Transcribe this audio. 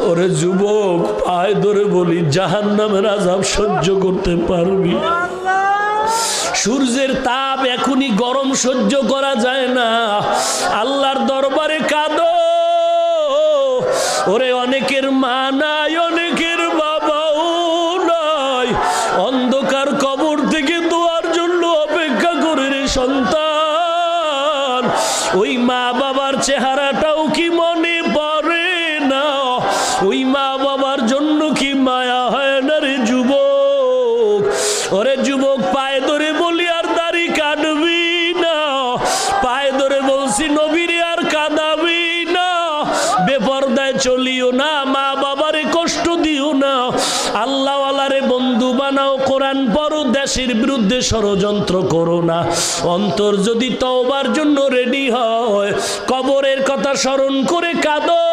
ওরে যুবক, পায়ে ধরে বলি, জাহান্নামের আযাব সহ্য করতে পারবি? সূর্যের তাপ এখনই গরম সহ্য করা যায় না, আল্লাহর দরবারে কাঁদো। ওরে অনেকের মা নাই, অনেকের বাবাও নাই, অন্ধকার কবর থেকে দোয়ার জন্য অপেক্ষা করে রে সন্তান। ওই মা বাবার চেহারাটাও কি মনে পড়ে না? ওই মা বাবার জন্য কি মায়া হয় না রে যুবক? ওরে যুবক, পায়ে ধরে বলি আর দাড়ি কাটবি না, পায়ে ধরে বলছি নবীরে আর কাঁদাবি না, বেপরদায় চলিও না, মা বাবারে কষ্ট দিও না, আল্লাহ ওয়ালারে বন্ধু বানাও, কোরআন পড়ো, দেশের বিরুদ্ধে ষড়যন্ত্র করো না। অন্তর যদি তওবার জন্য রেডি হয়, কবরের কথা স্মরণ করে কাঁদো।